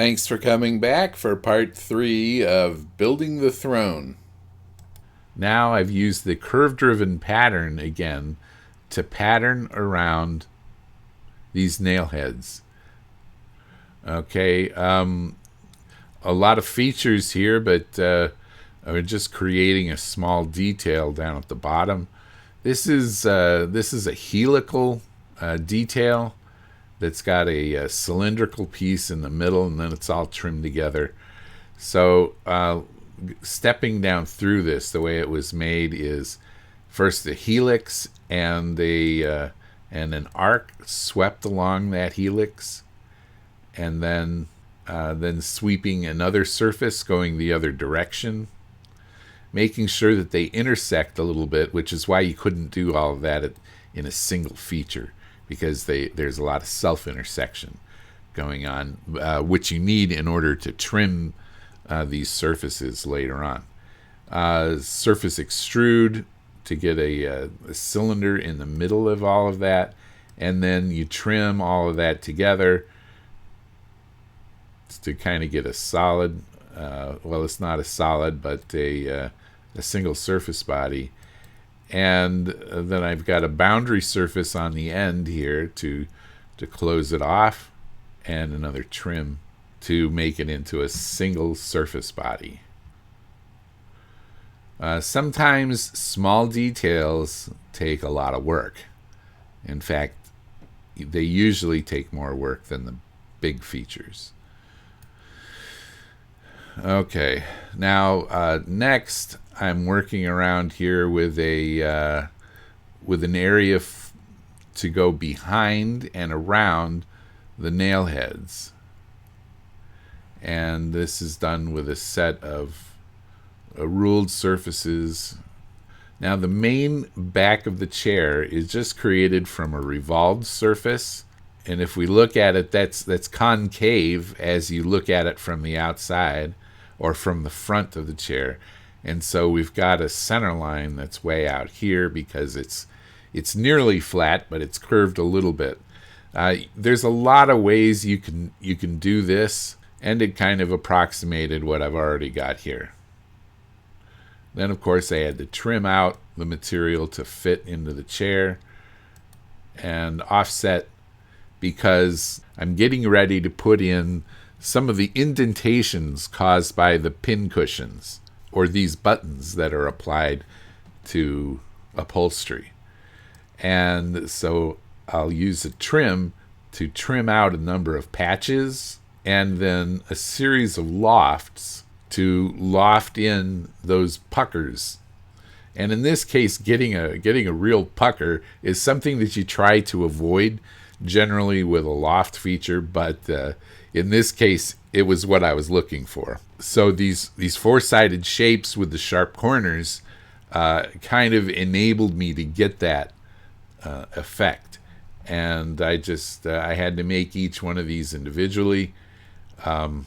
Thanks for coming back for part 3 of Building the Throne. Now I've used the curve-driven pattern again to pattern around these nail heads. Okay, a lot of features here, but I'm just creating a small detail down at the bottom. This is a helical detail that's got a cylindrical piece in the middle, and then it's all trimmed together. So stepping down through this, the way it was made is first the helix and an arc swept along that helix, and then sweeping another surface going the other direction, making sure that they intersect a little bit, which is why you couldn't do all of that in a single feature, because there's a lot of self-intersection going on, which you need in order to trim these surfaces later on. Surface extrude to get a cylinder in the middle of all of that, and then you trim all of that together to kind of get a solid, well, it's not a solid, but a single surface body. And then I've got a boundary surface on the end here to close it off, and another trim to make it into a single surface body. Sometimes small details take a lot of work. In fact, they usually take more work than the big features. Okay, now next I'm working around here with an area to go behind and around the nail heads, and this is done with a set of ruled surfaces. Now the main back of the chair is just created from a revolved surface, and if we look at it, that's concave as you look at it from the outside or from the front of the chair. And so we've got a center line that's way out here because it's nearly flat, but it's curved a little bit. There's a lot of ways you can do this, and it kind of approximated what I've already got here. Then, of course, I had to trim out the material to fit into the chair and offset, because I'm getting ready to put in some of the indentations caused by the pin cushions, or these buttons that are applied to upholstery. And so I'll use a trim to trim out a number of patches, and then a series of lofts to loft in those puckers. And in this case, getting a real pucker is something that you try to avoid generally with a loft feature, but in this case, it was what I was looking for. So these four-sided shapes with the sharp corners kind of enabled me to get that effect. And I had to make each one of these individually, and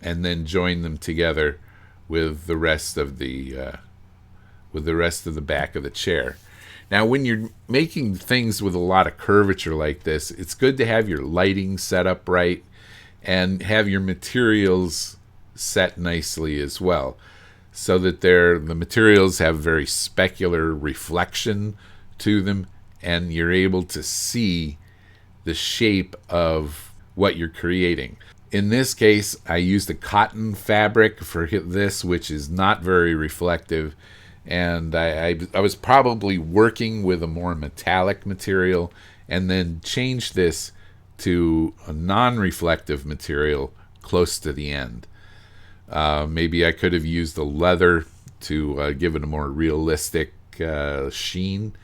then join them together with the rest of the back of the chair. Now, when you're making things with a lot of curvature like this, it's good to have your lighting set up right and have your materials set nicely as well, so that the materials have very specular reflection to them, and you're able to see the shape of what you're creating. In this case, I used a cotton fabric for this, which is not very reflective, and I was probably working with a more metallic material, and then changed this to a non-reflective material close to the end. Maybe I could have used a leather to give it a more realistic sheen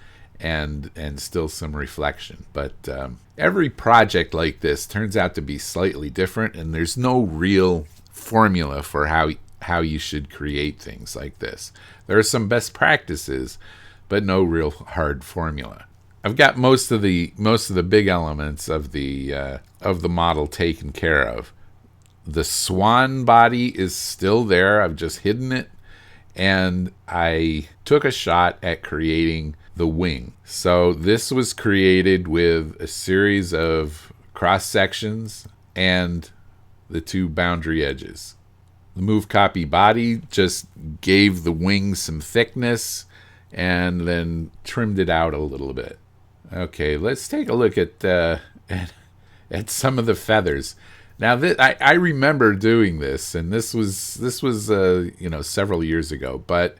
and still some reflection. But every project like this turns out to be slightly different, and there's no real formula for how you should create things like this. There are some best practices, but no real hard formula. I've got most of the big elements of the model taken care of. The swan body is still there. I've just hidden it, and I took a shot at creating the wing. So this was created with a series of cross sections and the two boundary edges. The move copy body just gave the wing some thickness and then trimmed it out a little bit. Okay, let's take a look at some of the feathers. Now, I remember doing this, and this was several years ago. But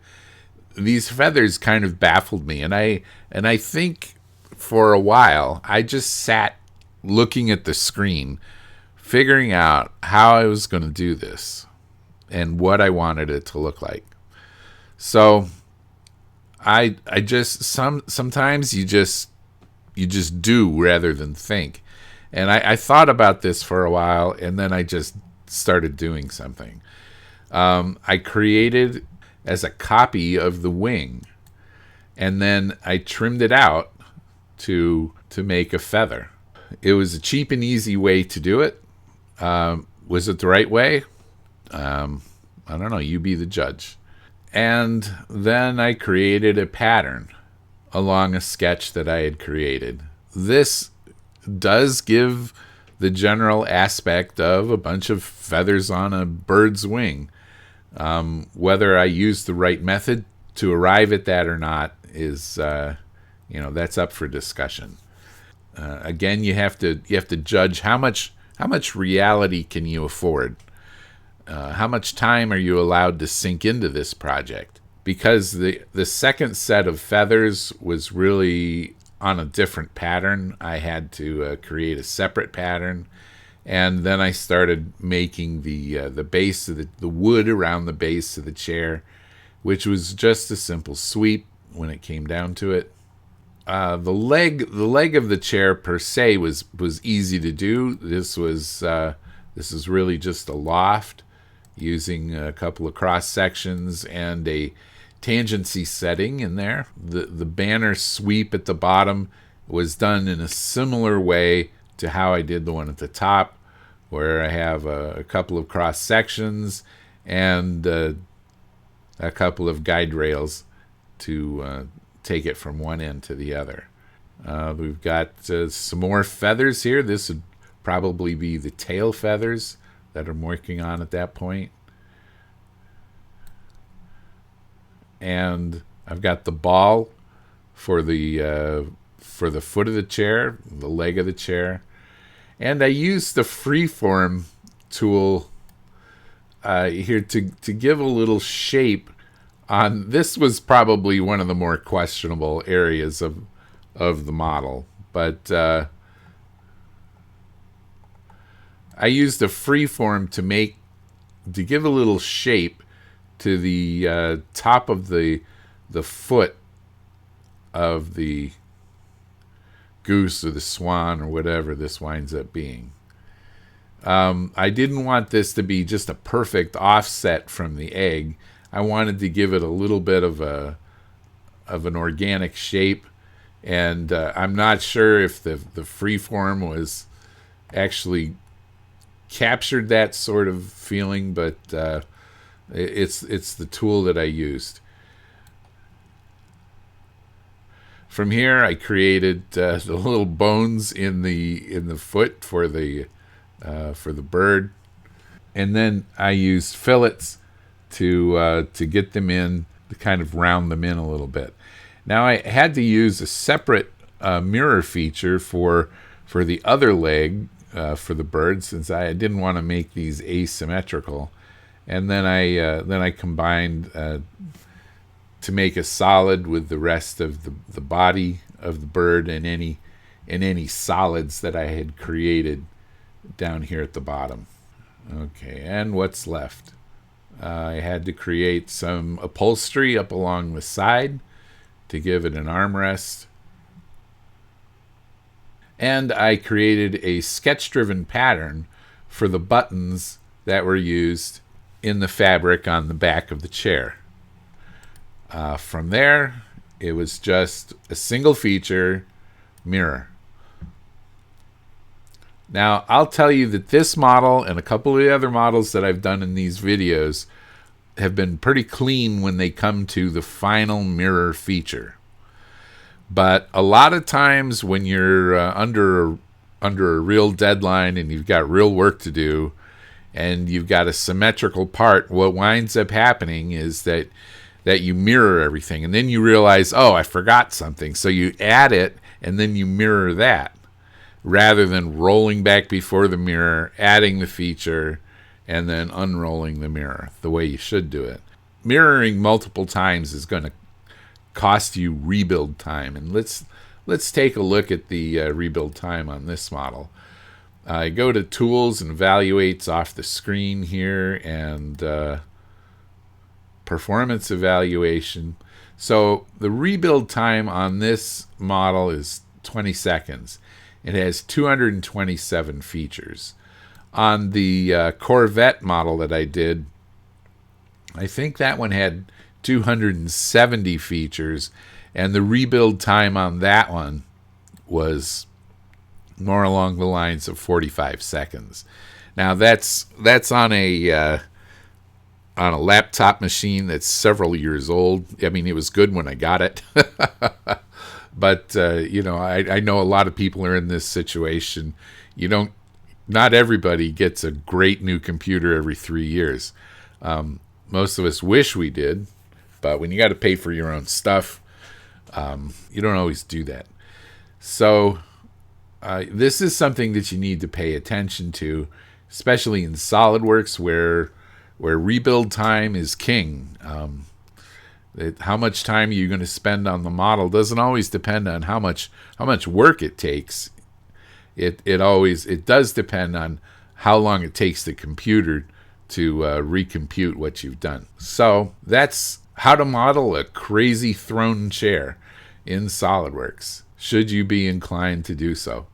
these feathers kind of baffled me, and I think for a while I just sat looking at the screen, figuring out how I was going to do this and what I wanted it to look like. So I just sometimes you just do rather than think. And I thought about this for a while, and then I just started doing something. I created as a copy of the wing, and then I trimmed it out to make a feather. It was a cheap and easy way to do it. Was it the right way? I don't know. You be the judge. And then I created a pattern along a sketch that I had created. This does give the general aspect of a bunch of feathers on a bird's wing. Whether I use the right method to arrive at that or not is, that's up for discussion. Again, you have to judge how much reality can you afford. How much time are you allowed to sink into this project? Because the second set of feathers was really on a different pattern. I had to create a separate pattern, and then I started making the base of the wood around the base of the chair, which was just a simple sweep when it came down to it. The leg of the chair per se was easy to do. This was really just a loft using a couple of cross sections and a tangency setting in there. The banner sweep at the bottom was done in a similar way to how I did the one at the top, where I have a couple of cross sections and a couple of guide rails to take it from one end to the other. We've got some more feathers here. This would probably be the tail feathers that I'm working on at that point. And I've got the ball for the foot of the chair, the leg of the chair, and I used the freeform tool here to give a little shape on. This was probably one of the more questionable areas of the model, but I used the freeform to give a little shape to the top of the foot of the goose or the swan or whatever this winds up being. I didn't want this to be just a perfect offset from the egg. I wanted to give it a little bit of an organic shape, and I'm not sure if the freeform was actually captured that sort of feeling, but it's the tool that I used. From here, I created the little bones in the foot for the bird, and then I used fillets to get them in, to kind of round them in a little bit. Now I had to use a separate mirror feature for the other leg for the bird, since I didn't want to make these asymmetrical. And then I combined to make a solid with the rest of the body of the bird and any solids that I had created down here at the bottom. Okay, and what's left? I had to create some upholstery up along the side to give it an armrest. And I created a sketch-driven pattern for the buttons that were used in the fabric on the back of the chair. From there, it was just a single feature mirror. Now, I'll tell you that this model and a couple of the other models that I've done in these videos have been pretty clean when they come to the final mirror feature. But a lot of times when you're under a real deadline and you've got real work to do, and you've got a symmetrical part, what winds up happening is that you mirror everything, and then you realize, oh, I forgot something. So you add it, and then you mirror that, rather than rolling back before the mirror, adding the feature, and then unrolling the mirror the way you should do it. Mirroring multiple times is going to cost you rebuild time. And let's take a look at the rebuild time on this model. I go to Tools and Evaluates off the screen here, and Performance Evaluation. So the rebuild time on this model is 20 seconds. It has 227 features. On the Corvette model that I did, I think that one had 270 features, and the rebuild time on that one was more along the lines of 45 seconds. Now that's on a laptop machine that's several years old. I mean, it was good when I got it, but I know a lot of people are in this situation. Not everybody gets a great new computer every 3 years. Most of us wish we did, but when you got to pay for your own stuff, you don't always do that. So this is something that you need to pay attention to, especially in SolidWorks, where rebuild time is king. How much time you're going to spend on the model doesn't always depend on how much work it takes. It does depend on how long it takes the computer to recompute what you've done. So that's how to model a crazy throne chair in SolidWorks, should you be inclined to do so.